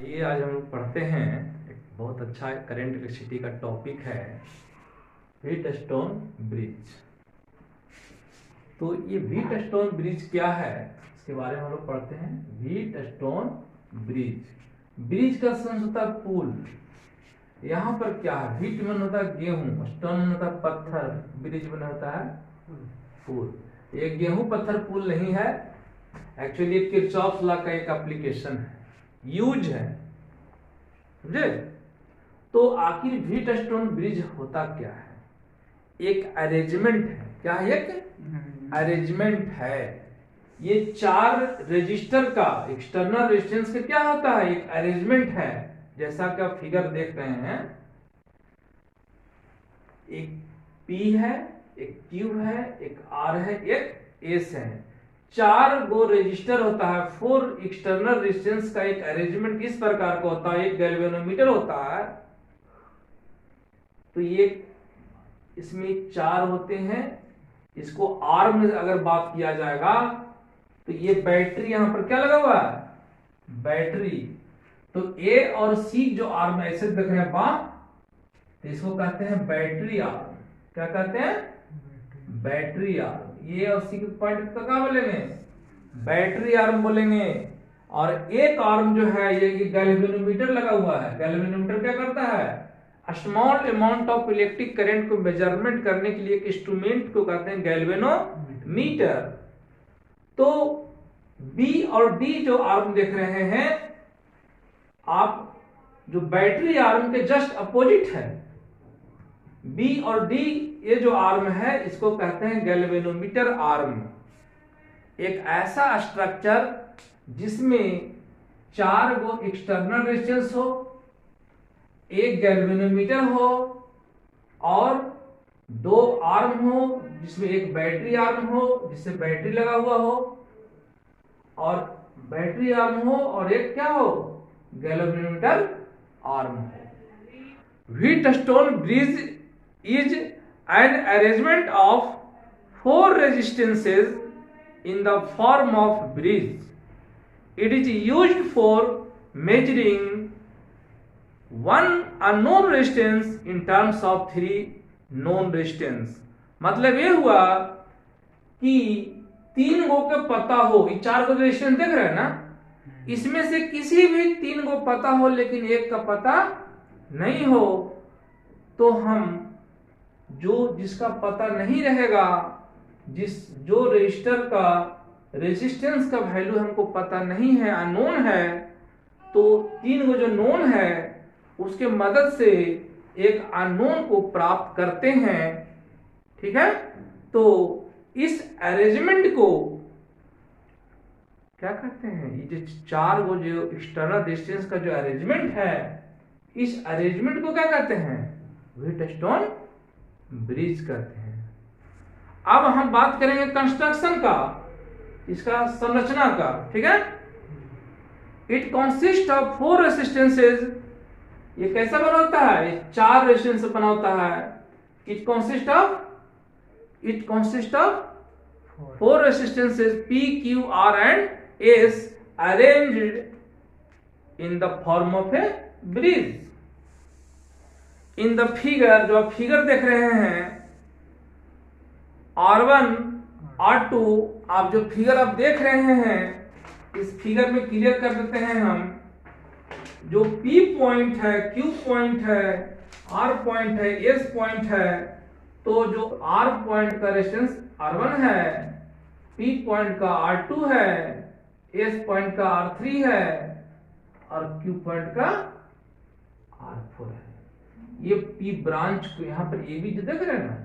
ये आज हम लोग पढ़ते हैं एक बहुत अच्छा करंट इलेक्ट्रिसिटी का टॉपिक है व्हीटस्टोन ब्रिज। तो ये व्हीटस्टोन ब्रिज क्या है इसके बारे में हम लोग पढ़ते हैं। व्हीटस्टोन ब्रिज, ब्रिज का सेंस होता है पुल। यहाँ पर क्या है, व्हीट में होता है गेहूं, स्टोन में होता है पत्थर, ब्रिज में होता है पुल। ये गेहूं पत्थर पुल नहीं है, एक्चुअली किरचॉफ लॉ का एक एप्लीकेशन है, यूज है, समझे। तो आखिर व्हीटस्टोन ब्रिज होता क्या है? एक अरेंजमेंट है। क्या है? एक अरेंजमेंट है। ये चार रेजिस्टर का एक्सटर्नल रेजिस्टेंस का क्या होता है? एक अरेंजमेंट है। जैसा कि आप फिगर देख रहे हैं, एक P है, एक Q है, एक R है, एक S है। चार गो रेजिस्टर होता है। फोर एक्सटर्नल रेजिस्टेंस का एक अरेंजमेंट इस प्रकार का होता है। एक गैल्वेनोमीटर होता है। तो ये इसमें चार होते हैं। इसको आर्म में अगर बात किया जाएगा तो ये बैटरी यहां पर क्या लगा हुआ है? बैटरी। तो ए और सी जो आर्म ऐसे दिख रहे हैं बाप, तो इसको कहते हैं बैटरी आर्म। क्या कहते हैं? Battery arm. ये और सी के पॉइंट तो क्या बोलेंगे? बैटरी आर्म बोलेंगे। और एक आर्म जो है ये गैल्वेनोमीटर लगा हुआ है। गैल्वेनोमीटर क्या करता है? Small amount of electric current को मेजरमेंट करने के लिए एक इंस्ट्रूमेंट को कहते हैं गैल्वेनोमीटर। तो बी और डी जो आर्म देख रहे हैं आप, जो बैटरी आर्म के जस्ट अपोजिट है, बी और डी, ये जो आर्म है इसको कहते हैं गैल्वेनोमीटर आर्म। एक ऐसा स्ट्रक्चर जिसमें चार गो एक्सटर्नल रेजिस्टेंस हो, एक गैल्वेनोमीटर हो और दो आर्म हो जिसमें एक बैटरी आर्म हो जिससे बैटरी लगा हुआ हो, और बैटरी आर्म हो और एक क्या हो? गैल्वेनोमीटर आर्म हो। Wheatstone bridge is an arrangement of four resistances in the form of bridge. It is used for measuring one unknown resistance in terms of three known resistance. मतलब ये हुआ कि तीन गो का पता हो, ये चार गो रेजिस्टेंस देख रहे हैं ना, इसमें से किसी भी तीन गो पता हो लेकिन एक का पता नहीं हो, तो हम जिसका पता नहीं रहेगा, जो रजिस्टर का रेजिस्टेंस का वैल्यू हमको पता नहीं है, अननोन है, तो तीन गो जो नोन है उसके मदद से एक अननोन को प्राप्त करते हैं। ठीक है। तो इस अरेंजमेंट को क्या कहते हैं? ये जो चार गो जो एक्सटर्नल रेजिस्टेंस का जो अरेंजमेंट है, इस अरेंजमेंट को क्या कहते हैं? व्हीटस्टोन ब्रिज कहते हैं। अब हम बात करेंगे कंस्ट्रक्शन का, इसका संरचना का। ठीक है। It consist of four resistances. ये कैसा बना होता है? ये चार रेजिस्टेंस बना होता है। It consist of four resistances P, Q, R and S arranged in the form of A bridge. In the figure, जो आप फिगर देख रहे हैं, R1, R2, आप जो फिगर आप देख रहे हैं, इस फिगर में क्लियर कर देते हैं हम। जो P पॉइंट है, Q पॉइंट है, R पॉइंट है, S पॉइंट है, तो जो R पॉइंट का रेजिस्टेंस R1 है, P पॉइंट का R2 है, S पॉइंट का R3 है और Q पॉइंट का R4 है। ये P ब्रांच को यहां पर ये भी देख रहे हैं ना,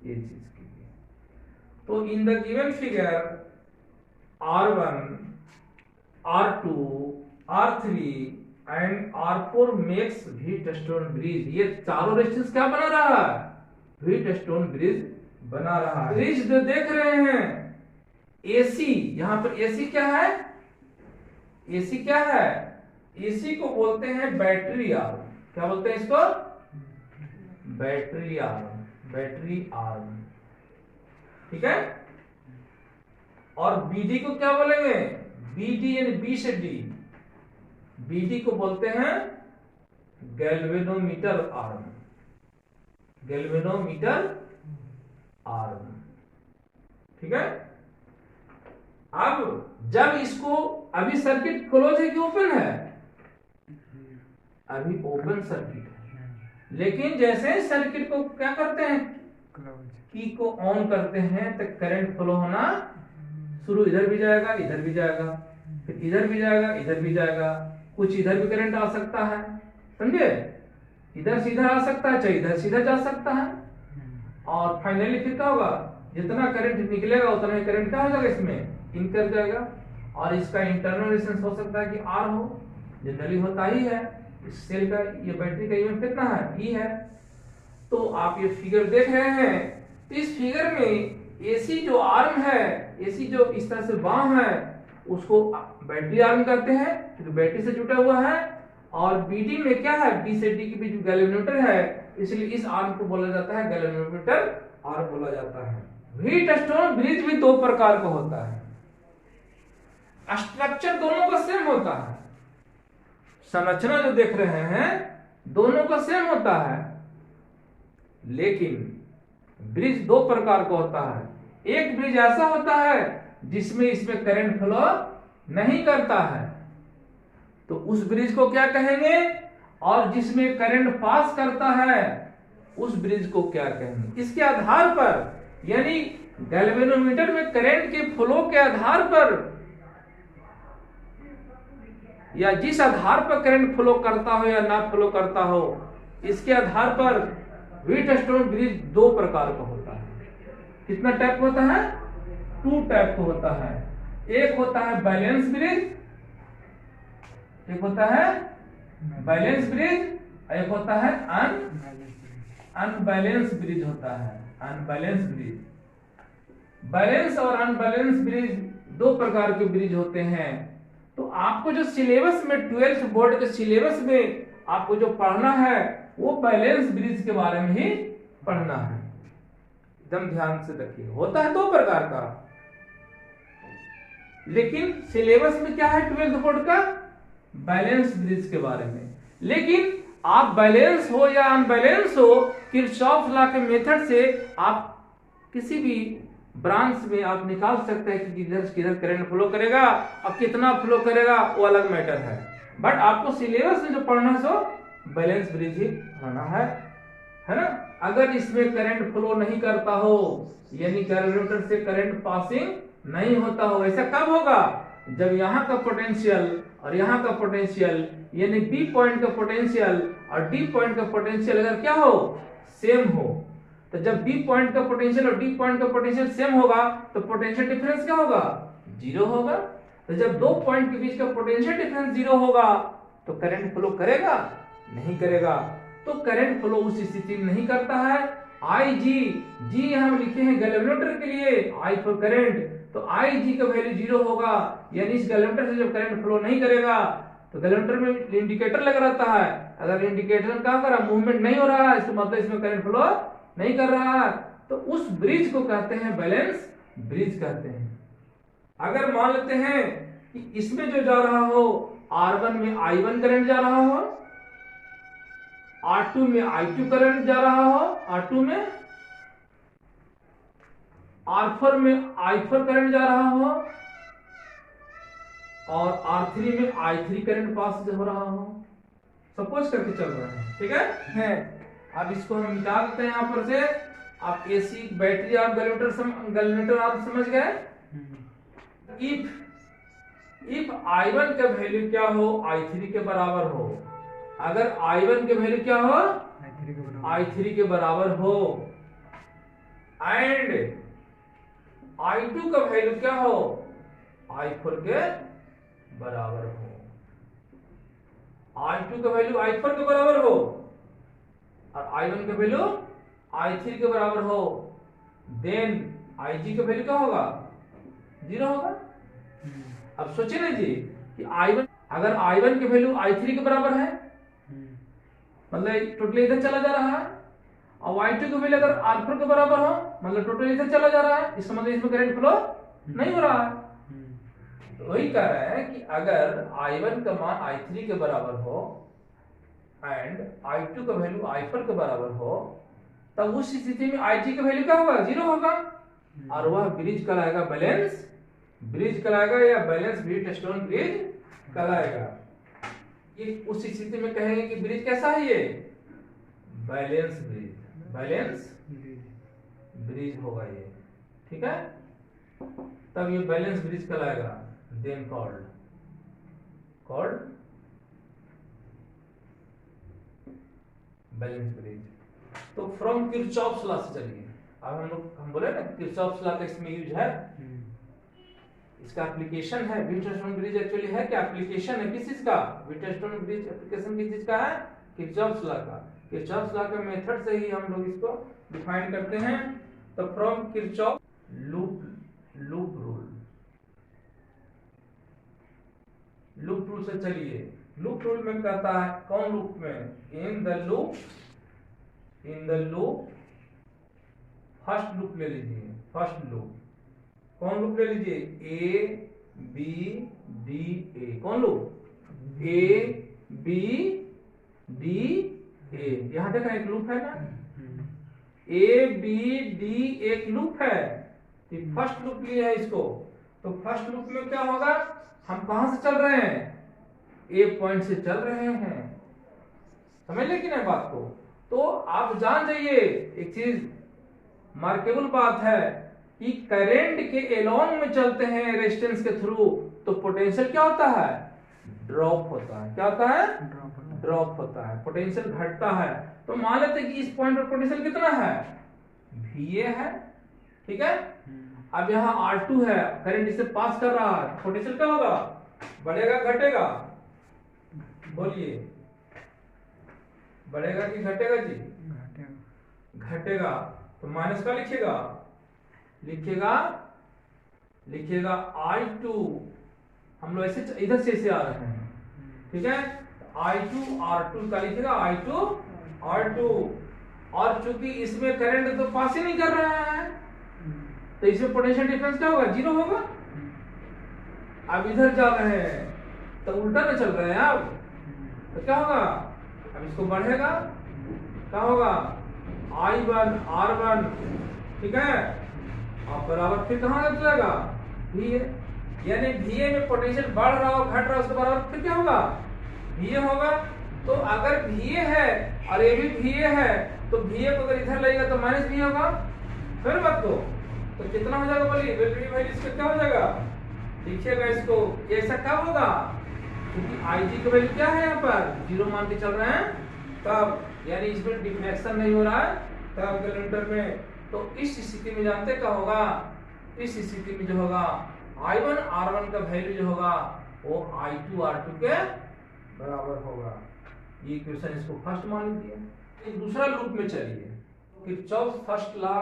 ये चीज। तो in the given figure R1, R2, R3 and R4 makes Wheatstone bridge. ये चारों रेजिस्टेंस क्या बना रहा है? व्हीटस्टोन ब्रिज बना रहा है। ब्रिज जो देख रहे हैं AC, यहां पर AC क्या है? AC क्या है? AC को बोलते हैं बैटरी आर्म। क्या बोलते हैं इसको? Battery arm, battery arm. ठीक है। और BD को क्या बोलेंगे? BD यानी B से D, बीडी को बोलते हैं गैल्वेनोमीटर आर्म, गैल्वेनोमीटर आर्म। ठीक है। अब जब इसको, अभी सर्किट क्लोज है कि ओपन है? अभी ओपन सर्किट है, लेकिन जैसे सर्किट को क्या करते हैं, की को ऑन करते हैं, तो करंट फ्लो होना शुरू, इधर भी जाएगा इधर भी जाएगा, फिर इधर भी जाएगा इधर भी जाएगा, कुछ इधर भी करंट आ सकता है, समझे? इधर से इधर आ सकता है, चाहे इधर से इधर जा सकता है, और फाइनली फिर क्या होगा, जितना करंट निकलेगा उतना ही करंट क्या हो जाएगा, इसमें इन कर जाएगा। और इसका इंटरनल रेजिस्टेंस हो सकता है कि आर हो, जनरली होता ही है। इस सेल का, ये बैटरी का ईएमएफ कितना है, ई है। तो आप ये फिगर देख रहे हैं, तो इस फिगर में एसी जो आर्म है, एसी जो इस तरह से बांह है, उसको बैटरी आर्म करते हैं क्योंकि बैटरी से जुटा हुआ है। और बीडी में क्या है, बी से डी के बीच गैल्वेनोमीटर है, इसलिए इस आर्म को बोला जाता है गैल्वेनोमीटर आर्म बोला जाता है। व्हीटस्टोन ब्रिज भी दो प्रकार का होता है, स्ट्रक्चर दोनों का सेम होता है, संरचना जो देख रहे हैं दोनों का सेम होता है, लेकिन ब्रिज दो प्रकार का होता है। एक ब्रिज ऐसा होता है जिसमें इसमें करंट फ्लो नहीं करता है, तो उस ब्रिज को क्या कहेंगे, और जिसमें करंट पास करता है उस ब्रिज को क्या कहेंगे। इसके आधार पर, यानी गैल्वेनोमीटर में करंट के फ्लो के आधार पर, या जिस आधार पर करंट फ्लो करता हो या ना फ्लो करता हो, इसके आधार पर व्हीटस्टोन ब्रिज दो प्रकार का होता है। कितना टाइप होता है, 2 टाइप का होता है। एक होता है बैलेंस ब्रिज, एक होता है बैलेंस ब्रिज, एक होता है अनबैलेंस ब्रिज होता है, अनबैलेंस ब्रिज। बैलेंस और अनबैलेंस ब्रिज दो प्रकार के ब्रिज होते हैं। तो आपको जो सिलेबस में 12th बोर्ड के सिलेबस में आपको जो पढ़ना है वो बैलेंस ब्रिज के बारे में ही पढ़ना है, एकदम ध्यान से रखिए। होता है दो प्रकार का, लेकिन सिलेबस में क्या है 12th बोर्ड का, बैलेंस ब्रिज के बारे में। लेकिन आप बैलेंस हो या अनबैलेंस हो, किरचॉफ लॉ के मेथड से आप किसी भी ब्रांच में आप निकाल सकते हैं कि किधर किधर करंट फ्लो करेगा और कितना फ्लो करेगा, वो अलग मैटर है। बट आपको सिलेबस में जो पढ़ना सो बैलेंस ब्रिज ही पढ़ना है ना। अगर इसमें करंट फ्लो नहीं करता हो, यानी कैलकुलेटर से करंट पासिंग नहीं होता हो, ऐसा कब होगा, जब यहाँ का पोटेंशियल और यहाँ का पोटेंशियल, यानी बी पॉइंट का पोटेंशियल और डी पॉइंट का पोटेंशियल अगर क्या हो, सेम हो। तो जब बी पॉइंट का पोटेंशियल और डी पॉइंट का पोटेंशियल सेम होगा तो पोटेंशियल डिफरेंस क्या होगा, 0 होगा। तो जब दो पॉइंट के बीच का पोटेंशियल डिफरेंस 0 होगा तो करंट फ्लो करेगा, नहीं करेगा। तो करंट फ्लो उस स्थिति में नहीं करता है। आई जी हम लिखे हैं गैल्वेनोमीटर के लिए, आई फॉर करंट, तो आई जी का वैल्यू 0 होगा, यानी इस गैल्वेनोमीटर से जब करंट फ्लो नहीं करेगा तो गैल्वेनोमीटर में इंडिकेटर लगा रहता है। अगर इंडिकेटर क्या कर रहा, मूवमेंट नहीं हो रहा है, इसका मतलब इसमें करंट फ्लो नहीं कर रहा है, तो उस ब्रिज को कहते हैं बैलेंस ब्रिज कहते हैं। अगर मान लेते हैं कि इसमें जो जा रहा हो, R1 में I1 करंट जा रहा हो, R2 में I2 करंट जा रहा हो, R2 में R4 में I4 करंट जा रहा हो, और R3 में I3 करंट पास हो रहा हो, सपोज करके चल रहा है, ठीक है। अब इसको हम मिटा देते हैं यहाँ पर से। आप एसी बैटरी आप गैल्वेनोमीटर आप समझ गए। इफ I1 का वैल्यू क्या हो, I3 के बराबर हो, अगर I1 के वैल्यू क्या हो, I3 के बराबर हो, एंड I2 का वैल्यू क्या हो, I4 के बराबर हो। I2 का वैल्यू I4 के बराबर हो और I1 का वैल्यू I3 के बराबर हो, देन IG का वैल्यू क्या होगा, 0 होगा। अब सोचिए ना जी कि I1, अगर I1 के वैल्यू I3 के बराबर है, मतलब टोटली इधर चला जा रहा है, और Y2 का वैल्यू अगर R4 के बराबर हो, मतलब टोटली इधर चला जा रहा है, इसका मतलब इसमें करंट फ्लो नहीं हो रहा है। तो वही कह रहे हैं कि अगर I1 का मान I3 के बराबर हो एंड I2 का वैल्यू I4 के बराबर हो, तब उस स्थिति में IG का वैल्यू क्या होगा, 0 होगा, और वह ब्रिज कहलाएगा बैलेंस ब्रिज कहलाएगा, या बैलेंस ब्रिज स्टोन ब्रिज कहलाएगा। ये उस स्थिति में कहेंगे कि ब्रिज कैसा है, ये बैलेंस ब्रिज होगा ये, ठीक है। तब ये बैलेंस ब्रिज कहलाएगा, देन कॉल्ड बैलेंस ब्रिज। तो फ्रॉम किरचॉफ्स लॉ से चलिए, अब हम बोले ना किरचॉफ्स लॉ का इसमें यूज है, इसका एप्लीकेशन है। व्हीटस्टोन ब्रिज एक्चुअली है क्या, एप्लीकेशन है किस चीज का, व्हीटस्टोन ब्रिज एप्लीकेशन किस चीज का है, किरचॉफ्स लॉ का। किरचॉफ्स लॉ के मेथड से ही हम लोग इसको डिफाइन करते हैं। तो फ्रॉम किरचॉफ लूप रूल से चलिए, लूप रूल में कहता है, कौन लूप में, in the loop first loop ले लीजिए, फर्स्ट लूप कौन लूप ले लीजिए, ए बी डी ए, कौन loop, A B D A, यहां देखा एक लूप है ना, ए बी डी एक लूप है, फर्स्ट लूप लिया है इसको। तो फर्स्ट लूप में क्या होगा, हम कहां से चल रहे हैं, ए पॉइंट से चल रहे हैं, समझ ले कि नहीं बात को। तो आप जान जाइए एक चीज मार्केबल बात है कि करंट के एलोंग में चलते हैं रेजिस्टेंस के थ्रू, तो पोटेंशियल क्या होता है, ड्रॉप होता है, क्या होता है, ड्रॉप होता है, पोटेंशियल घटता है। तो मान लेते हैं कि इस पॉइंट पर पोटेंशियल कितना है, VA है, ठीक है। अब यहाँ R2 है, करंट इसे पास कर रहा है, पोटेंशियल क्या होगा, बढ़ेगा घटेगा, बोलिए बढ़ेगा कि घटेगा जी, घटेगा। तो माइनस का लिखिएगा I2, हम लोग ऐसे इधर से आ रहे हैं, ठीक है। I2 R2 का लिखिएगा, I2 R2, और चूंकि इसमें करंट तो पास ही नहीं कर रहा है, तो इसमें पोटेंशियल डिफरेंस क्या होगा, 0 होगा। अब इधर जा रहे हैं तो उल्टा ना चल रहे हैं अब, तो क्या होगा, अब इसको बढ़ेगा, क्या होगा, I1 R1, ठीक है, और बराबर फिर कहां लग जाएगा, VA, यानी VA में पोटेंशियल बढ़ रहा हो घट रहा हो, उसके बराबर फिर क्या होगा, VA होगा। तो अगर VA है और ये भी VA है, तो VA को अगर इधर लगेगा तो माइनस VA होगा, फिर बात को, तो कितना हो जाएगा, बोलिए वैल्यू इसका क्या हो जाएगा, लिखिएगा इसको, ऐसा कब होगा, क्योंकि IG का वैल्यू क्या है, यहाँ पर 0 मान के चल रहे हैं, तब यानी इसमें डिफ्लेक्शन नहीं हो रहा है तब कैलेंडर में। तो इस स्थिति में जानते क्या होगा, इस स्थिति में जो होगा I1 R1 का वैल्यू जो होगा वो I2 R2 के बराबर होगा। ये इक्वेशन इसको फर्स्ट मान लीजिए। दूसरा लूप में चलिए, किरचॉफ फर्स्ट लॉ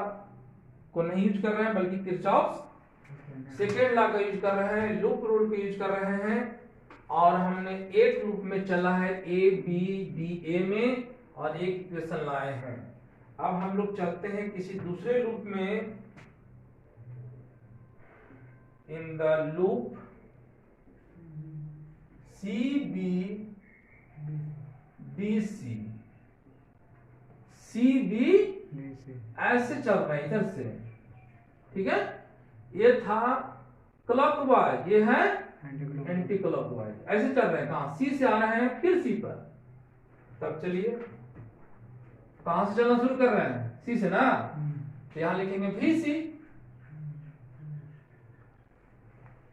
को नहीं यूज कर रहे हैं, बल्कि किरचॉफ सेकेंड लॉ का यूज कर रहे हैं, लूप रूल का यूज कर रहे हैं। और हमने एक लूप में चला है ए बी डी ए में, और एक इक्वेशन लाए हैं। अब हम लोग चलते हैं किसी दूसरे लूप में, in the loop C B D C B ऐसे चल रहे हैं इधर से, ठीक है। ये था क्लॉकवाइज, ये है एंटी क्लॉकवाइज, ऐसे चल रहे हैं, कहां सी से आ रहे हैं फिर सी पर। तब चलिए कहां से चलना शुरू कर रहे हैं, सी से ना, तो यहां लिखेंगे भी सी,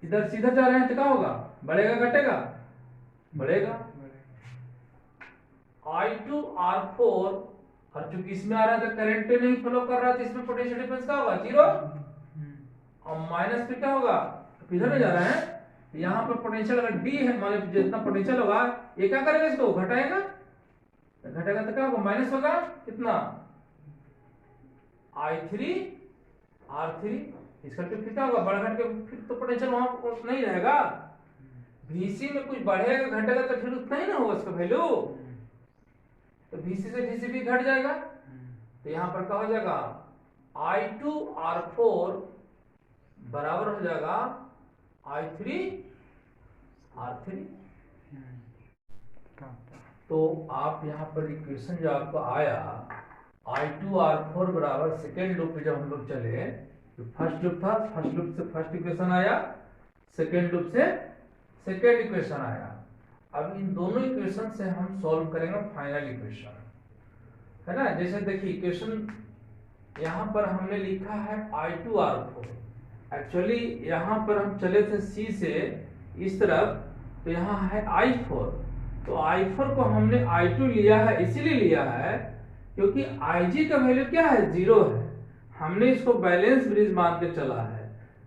इधर सीधा जा रहे हैं तो क्या होगा, बढ़ेगा घटेगा, बढ़ेगा। I2 R4, और चूंकि इसमें आ रहा है तो करंट नहीं फ्लो कर रहा है, तो इसमें पोटेंशियल डिफरेंस क्या होगा, 0, और माइनस फिर क्या होगा, इधर में जा रहा है, तो यहाँ पर पोटेंशियल अगर D है, मान लीजिए जितना पोटेंशियल होगा ये क्या करेगा, इसको घटाएगा, तो घटेगा तो क्या होगा, माइनस होगा कितना, I3 R3, इसका फिर क्या होगा, बढ़ घट के फिर तो पोटेंशियल वहां नहीं रहेगा, VC में कुछ बढ़ेगा घटेगा तो फिर उतना ही ना होगा इसका वैल्यू, तो VC से VC भी घट जाएगा। तो यहां पर क्या हो जाएगा, I2 R4 बराबर हो जाएगा I3 R3। तो आप यहाँ पर इक्वेशन जो आपको आया I2 R4 बराबर सेकेंड लूप पे जब हम लोग चले तो फर्स्ट लूप था, फर्स्ट लूप से फर्स्ट इक्वेशन आया, सेकेंड लूप से सेकेंड इक्वेशन आया। अब इन दोनों इक्वेशन से हम सॉल्व करेंगे फाइनल इक्वेशन, है ना। जैसे देखिए इक्वेशन यहाँ पर हमने लिखा है I2 R4, एक्चुअली यहाँ पर हम चले थे C से इस तरफ, तो यहाँ है I4, तो I4 को हमने I2 लिया है, इसीलिए लिया है क्योंकि Ig का वैल्यू क्या है, 0 है। हमने इसको बैलेंस ब्रिज मान के चला है।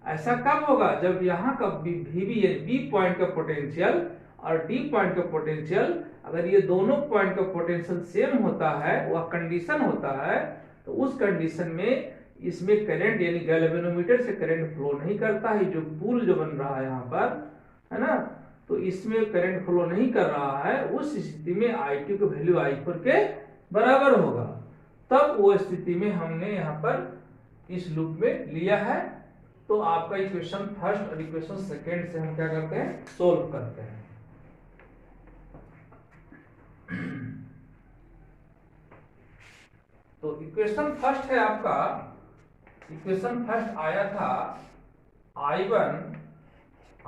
ऐसा कब होगा, जब यहाँ का VB B पॉइंट का पोटेंशियल और D पॉइंट का पोटेंशियल, अगर ये दोनों पॉइंट का पोटेंशियल सेम होता है, वह कंडीशन होता है, तो उस कंडीशन में इसमें करंट यानी गैल्वेनोमीटर से करंट फ्लो नहीं करता है। जो पुल जो बन रहा है यहाँ पर, है ना, तो इसमें करंट फ्लो नहीं कर रहा है। उस स्थिति में I2 की वैल्यू I4 के बराबर होगा। तब वो स्थिति में हमने यहाँ पर इस लूप में लिया है। तो आपका इक्वेशन फर्स्ट और इक्वेशन सेकेंड से हम क्या करते हैं, सोल्व करते हैं। तो इक्वेशन फर्स्ट है आपका, इक्वेशन फर्स्ट आया था I1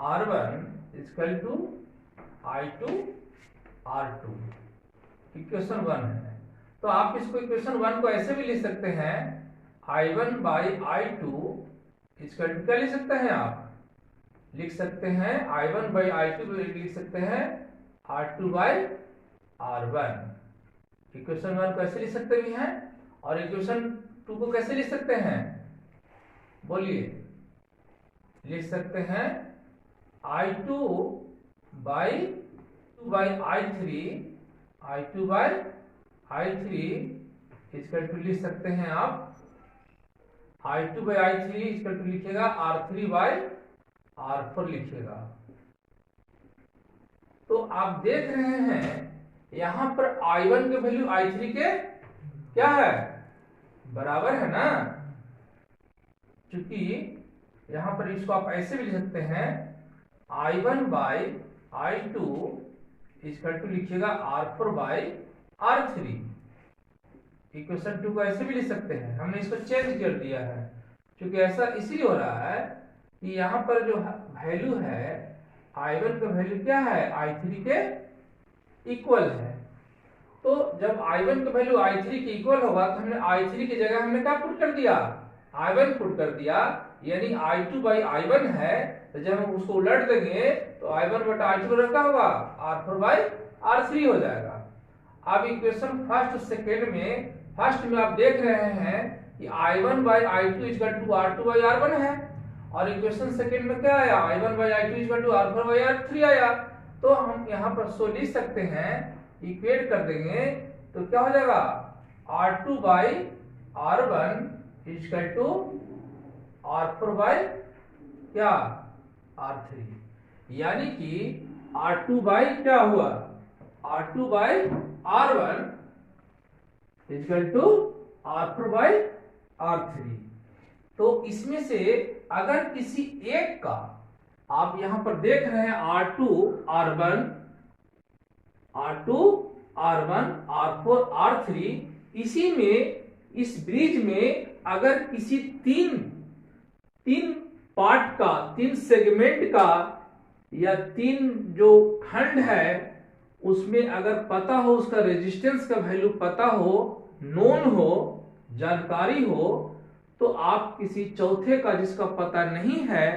R1 equal to I2 R2, equation 1 है। तो आप इसको इक्वेशन 1 को ऐसे भी लिख सकते हैं, I1 by I2 equal to क्या लिख सकते हैं, आप लिख सकते हैं I1 बाई I2 लिख सकते हैं R2 बाई R1। इक्वेशन 1 को ऐसे लिख सकते भी हैं, और इक्वेशन 2 को कैसे लिख सकते हैं, बोलिए। लिख सकते हैं I2 by I2 by I3 इसका टू लिख सकते हैं आप I2 बाई I3 इसका टू लिखिएगा R3 बाई R4 लिखिएगा। तो आप देख रहे हैं यहां पर I1 के वैल्यू I3 के क्या है, बराबर है ना। क्योंकि यहां पर इसको आप ऐसे भी लिख सकते हैं I1 बाई I2 इसका टू लिखिएगा R4 बाई R3। इक्वेशन 2 को ऐसे भी लिख सकते हैं, हमने इसको चेंज कर दिया है क्योंकि ऐसा इसीलिए हो रहा है कि यहाँ पर जो वैल्यू है I1 का वैल्यू क्या है, I3 के इक्वल है। तो जब I1 का वैल्यू I3 के इक्वल होगा तो हमने I3 की जगह हमने क्या पुट कर दिया, I1 पुट कर दिया, यानी I2 बाई I1 है। तो जब हम उसको उलट देंगे तो I1 बटा I2 रखा होगा R4 बाई R3 हो जाएगा। अब इक्वेशन फर्स्ट और सेकेंड में, फर्स्ट में आप देख रहे हैं कि I1 by I2 equal to R2 by R1 है, और इक्वेशन सेकेंड में क्या आया, I1 by I2 equal to R4 by R3 आया। तो हम यहाँ पर सो लिख सकते हैं, इक्वेट कर देंगे तो क्या हो जाएगा, R2 by R1 equal to R4 by क्या R3, यानी कि R2 बाई क्या हुआ, R2 by R1 equal to R4 by R3। तो इसमें से अगर किसी एक का, आप यहां पर देख रहे हैं R2 R1 R4 R3, इसी में इस ब्रिज में अगर किसी तीन पार्ट का, 3 सेगमेंट का या 3 जो खंड है उसमें अगर पता हो, उसका रेजिस्टेंस का वैल्यू पता हो, नोन हो, जानकारी हो, तो आप किसी चौथे का जिसका पता नहीं है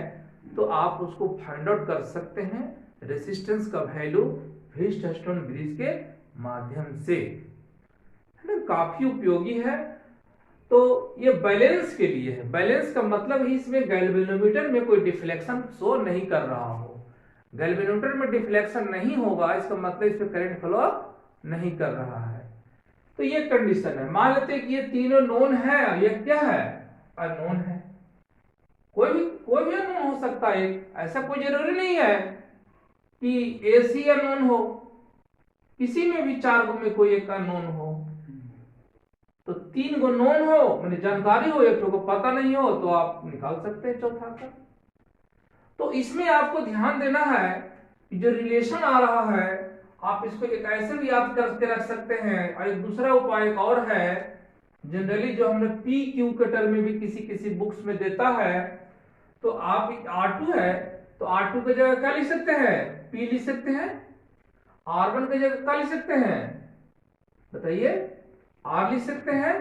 तो आप उसको फाइंड आउट कर सकते हैं रेजिस्टेंस का वैल्यू व्हीटस्टोन ब्रिज के माध्यम से, है ना। काफी उपयोगी है। तो ये बैलेंस के लिए है। बैलेंस का मतलब ही इसमें गैल्वेनोमीटर में कोई डिफ्लेक्शन शो नहीं कर रहा हो। गैल्वेनोमीटर में डिफ्लेक्शन नहीं होगा, इसका मतलब इस पे करंट फ्लो नहीं कर रहा है। तो ये कंडीशन है। मान लेते हैं कि ये तीनों नोन है, ये क्या है, अननोन है। कोई भी अननोन हो सकता है, ऐसा कोई जरूरी नहीं है कि AC अननोन हो, किसी में भी 4 गो में कोई एक अननोन हो। तो 3 गो नोन हो, मैंने जानकारी हो, एक को पता नहीं हो, तो आप निकाल सकते हैं चौथा का। तो इसमें आपको ध्यान देना है जो रिलेशन आ रहा है आप इसको एक ऐसे भी याद करके रख सकते हैं। और एक दूसरा उपाय एक और है, जनरली जो हमने पी क्यू के टर्म में भी किसी किसी बुक्स में देता है, तो आप R2 है तो R2 की जगह क्या लिख सकते हैं, P लिख सकते हैं। R1 की जगह क्या लिख सकते हैं बताइए, R लिख सकते हैं।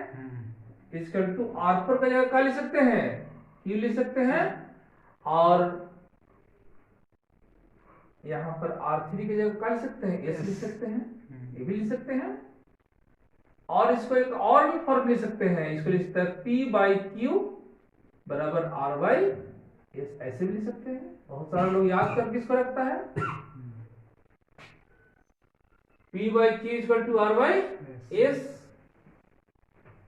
इक्वल टू R4 की जगह क्या लिख सकते हैं, Q लिख सकते हैं। और यहां पर R3 की जगह क्या लिख सकते हैं, S लिख सकते हैं, ये भी लिख सकते हैं। और इसको एक और भी फॉर्म लिख सकते हैं, इसको लिख सकते हैं P बाई क्यू बराबर R बाई S, ऐसे भी लिख सकते हैं। बहुत सारे लोग याद करके इसको रखता है, P by Q equal to R by S।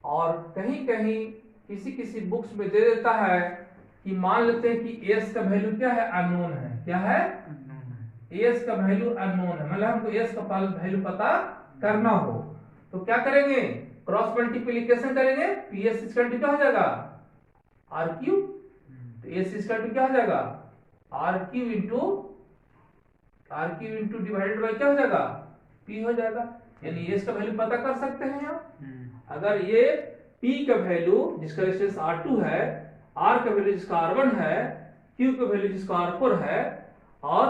और कहीं कहीं किसी किसी बुक्स में दे देता है कि मान लेते हैं कि S का वैल्यू क्या है, अननोन है। क्या है, S का वैल्यू अननोन है, मतलब हमको S का वैल्यू पता करना हो तो क्या करेंगे, क्रॉस मल्टीप्लिकेशन करेंगे। PS इक्वल टू क्या हो जाएगा, RQ, तो S इक्वल टू क्या हो जाएगा, RQ इंटू डिवाइडेड बाई क्या हो जाएगा, P हो जाएगा। यानी S का वैल्यू पता कर सकते हैं आप। अगर ये P का वैल्यू जिसका रेजिस्टेंस R2 है, R का वैल्यू जिसका R1 है, Q का वैल्यू जिसका R4 है, और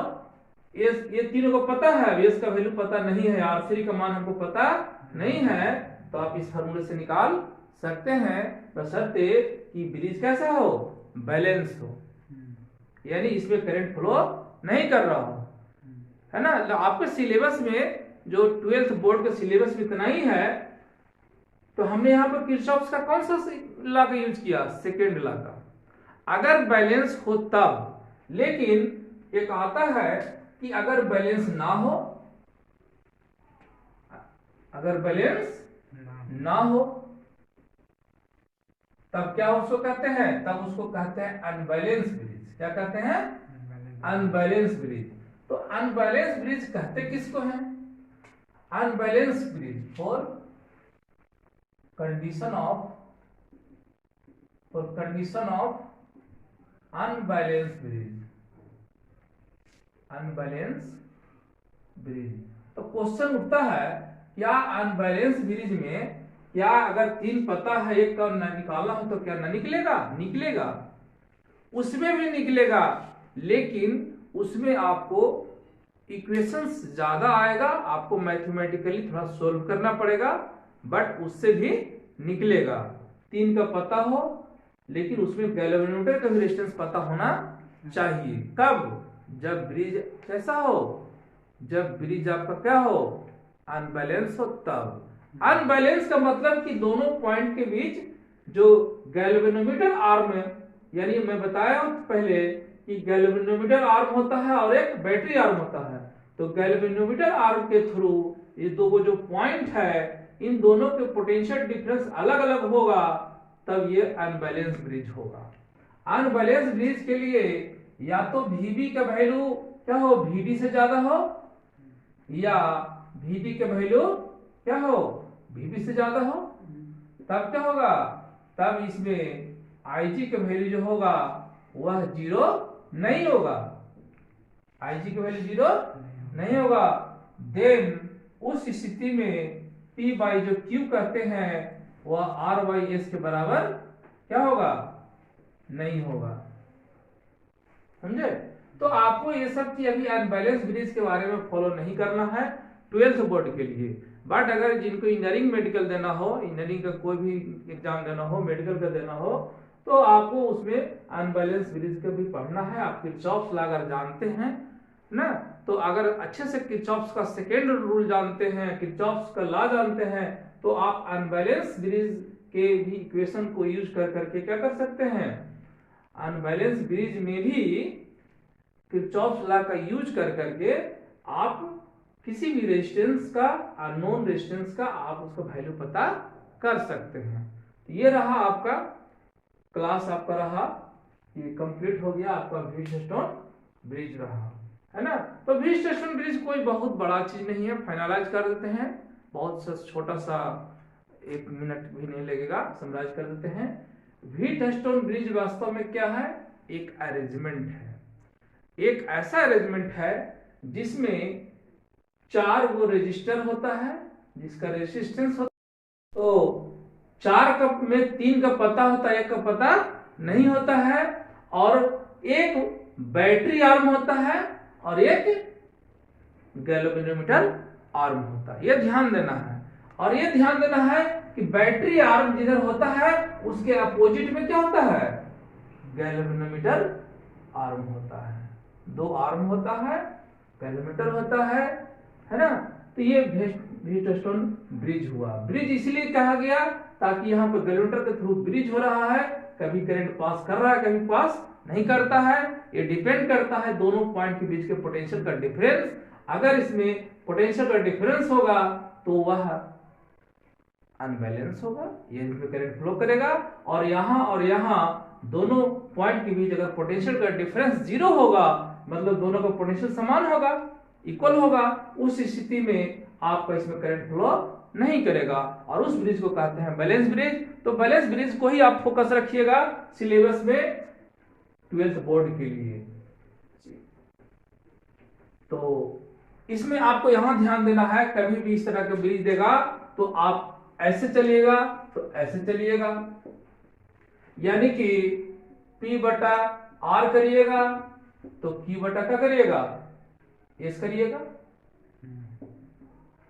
ये तीनों को पता है, S का वैल्यू पता नहीं है, R3 का मान हमको पता नहीं है, तो आप इस फार्मूले से निकाल सकते हैं, बशर्ते कि ब्रिज कैसा हो, बैलेंस हो, यानी इसमें करंट फ्लो नहीं कर रहा हो, है ना। आपके सिलेबस में जो 12th बोर्ड के सिलेबस में इतना ही है, तो हमने यहाँ पर किरचॉफ का कौन सा लॉ का यूज किया, सेकेंड लॉ का। अगर बैलेंस हो तब, लेकिन एक आता है कि अगर बैलेंस ना हो, अगर बैलेंस ना हो तब क्या उसको कहते हैं, तब उसको कहते हैं अनबैलेंस ब्रिज। क्या कहते हैं, अनबैलेंस ब्रिज। तो अनबैलेंस ब्रिज कहते किसको हैं, unbalance bridge for condition of unbalance bridge, unbalance bridge. तो क्वेश्चन उठता है, क्या अनबैलेंस ब्रिज में क्या अगर 3 पता है एक का निकालना हो तो क्या ना निकलेगा, निकलेगा, उसमें भी निकलेगा, लेकिन उसमें आपको इक्वेशंस ज्यादा आएगा, आपको मैथमेटिकली थोड़ा सोल्व करना पड़ेगा, बट उससे भी निकलेगा। 3 का पता हो, लेकिन उसमें गैल्वेनोमीटर का भी रेजिस्टेंस पता होना चाहिए। कब, जब ब्रिज कैसा हो, जब ब्रिज आपका क्या हो, अनबैलेंस हो तब। अनबैलेंस का मतलब कि दोनों पॉइंट के बीच जो गैल्वेनोमीटर आर्म है, यानी मैं बताया पहले कि गैल्वेनोमीटर आर्म होता है और एक बैटरी आर्म होता है, तो गैल्वेनोमीटर आर्म के थ्रू ये दो जो पॉइंट है, इन दोनों के पोटेंशियल डिफरेंस अलग अलग होगा, तब ये अनबैलेंस ब्रिज होगा। अनबैलेंस ब्रिज के लिए या तो VB का वैल्यू क्या हो, VD से ज्यादा हो, या VD का वैल्यू क्या हो, VB से ज्यादा हो, तब क्या होगा, तब इसमें IG का वैल्यू जो होगा वह 0 नहीं होगा, IG का वैल्यू 0 नहीं होगा। देन उस स्थिति में P बाई जो Q कहते हैं वह R बाई S के बराबर क्या होगा, नहीं होगा, समझे। तो आपको ये सब चीज अभी अनबैलेंस ब्रिज के बारे में फॉलो नहीं करना है 12th बोर्ड के लिए, बट अगर जिनको इंजीनियरिंग मेडिकल देना हो, इंजीनियरिंग का कोई भी एग्जाम देना हो, मेडिकल का देना हो, तो आपको उसमें अनबैलेंस ब्रिज का भी पढ़ना है। आप किरचॉफ्स लॉ अगर जानते हैं ना, तो अगर अच्छे से किरचॉफ्स का सेकेंड रूल जानते हैं, किरचॉफ्स का लॉ जानते हैं, तो आप अनबैलेंस ब्रिज के भी इक्वेशन को यूज कर करके क्या कर सकते हैं, अनबैलेंस ब्रिज में भी किरचॉफ्स लॉ का यूज कर करके आप किसी भी रेजिस्टेंस का, अननोन रेजिस्टेंस का, आप उसका वैल्यू पता कर सकते हैं। ये रहा आपका क्लास, आपका रहा ये कंप्लीट हो गया, आपका व्हीटस्टोन ब्रिज रहा, है ना। तो व्हीटस्टोन ब्रिज कोई बहुत बड़ा चीज नहीं है, फाइनलाइज कर देते हैं, बहुत सा छोटा सा 1 मिनट भी नहीं लगेगा, समराइज कर देते हैं। व्हीटस्टोन ब्रिज वास्तव में क्या है, एक अरेंजमेंट है, एक ऐसा अरेंजमेंट है जिसमें 4 वो रेजिस्टर होता है जिसका रेजिस्टेंस होता है। तो 4 का में 3 का पता होता है, 1 का पता नहीं होता है, और एक बैटरी आर्म होता है और एक गैल्वेनोमीटर आर्म होता है। यह ध्यान देना है, और यह ध्यान देना है कि बैटरी आर्म जिधर होता है उसके अपोजिट में क्या होता है, गैल्वेनोमीटर आर्म होता है। 2 आर्म होता है, गैल्वेनोमीटर होता है ना। तो ये व्हीटस्टोन ब्रिज हुआ। ब्रिज इसलिए कहा गया ताकि यहाँ पर गैल्वेनोमीटर के थ्रू ब्रिज हो रहा है, कभी करंट पास कर रहा है कभी पास नहीं करता है। ये डिपेंड करता है दोनों पॉइंट के बीच के पोटेंशियल का डिफरेंस। अगर इसमें पोटेंशियल का डिफरेंस होगा तो वह अनबैलेंस होगा, ये इसमें करंट फ्लो करेगा, और यहाँ दोनों पॉइंट के बीच अगर पोटेंशियल का डिफरेंस 0 होगा, मतलब दोनों का पोटेंशियल समान होगा, इक्वल होगा, उस स्थिति में आपका इसमें करंट फ्लो नहीं करेगा, और उस ब्रिज को कहते हैं बैलेंस ब्रिज। तो बैलेंस ब्रिज को ही आप फोकस रखिएगा सिलेबस में 12th बोर्ड के लिए। तो इसमें आपको यहां ध्यान देना है, कभी भी इस तरह का ब्रिज देगा तो आप ऐसे चलिएगा तो ऐसे चलिएगा, यानी कि P बटा R करिएगा तो Q बटा क्या करिएगा, S करिएगा।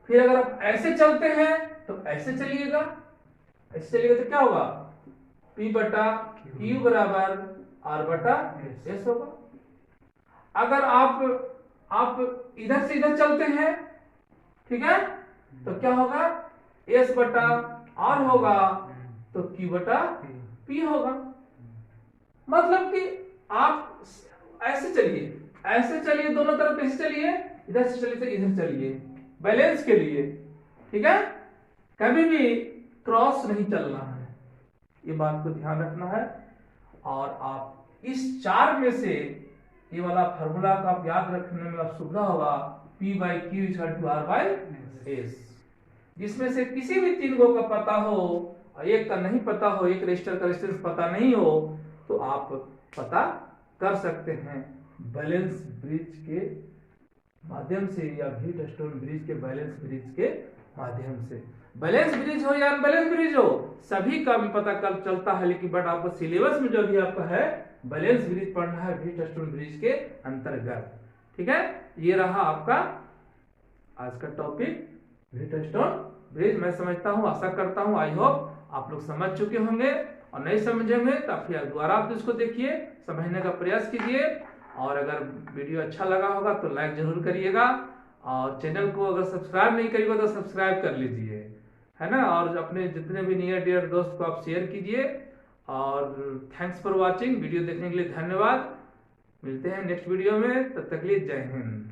फिर अगर आप ऐसे चलते हैं तो ऐसे चलिएगा, ऐसे चलिएगा तो क्या होगा, P बटा Q बराबर R बटा S होगा। अगर आप इधर से इधर चलते हैं, ठीक है, तो क्या होगा, S बटा R होगा तो Q बटा P होगा। मतलब कि आप ऐसे चलिए दोनों तरफ ऐसे चलिए, इधर से चलिए तो इधर चलिए, बैलेंस के लिए, ठीक है, कभी भी क्रॉस नहीं चलना है, ये बात को ध्यान रखना है। और आप इस 4 में से ये वाला फार्मूला का आप याद रखने में आप सुविधा होगा, P by Q equal to R by S, जिसमें से किसी भी 3 को का पता हो और एक का नहीं पता हो, एक रेजिस्टर का रेजिस्टेंस पता नहीं हो, तो आप पता कर सकते हैं बैलेंस ब्रिज के माध्यम से या व्हीटस्टोन ब्रिज के बैलेंस ब्रिज के माध्यम से। बैलेंस ब्रिज हो या अनबैलेंस ब्रिज हो, सभी का भी पता कल चलता है, लेकिन बट आपको सिलेबस में जो भी आपका है बैलेंस ब्रिज पढ़ना है व्हीटस्टोन ब्रिज के अंतर्गत, ठीक है। ये रहा आपका आज का टॉपिक व्हीटस्टोन ब्रिज। मैं समझता हूँ, आशा करता हूँ, आई होप आप लोग समझ चुके होंगे, और नहीं समझेंगे तो फिर दोबारा आप इसको देखिए, समझने का प्रयास कीजिए, और अगर वीडियो अच्छा लगा होगा तो लाइक जरूर करिएगा, और चैनल को अगर सब्सक्राइब नहीं करिएगा तो सब्सक्राइब कर लीजिए, है ना, और अपने जितने भी नियर डियर दोस्त को आप शेयर कीजिए। और थैंक्स फॉर वॉचिंग, वीडियो देखने के लिए धन्यवाद। मिलते हैं नेक्स्ट वीडियो में, तब तक के लिए जय हिंद।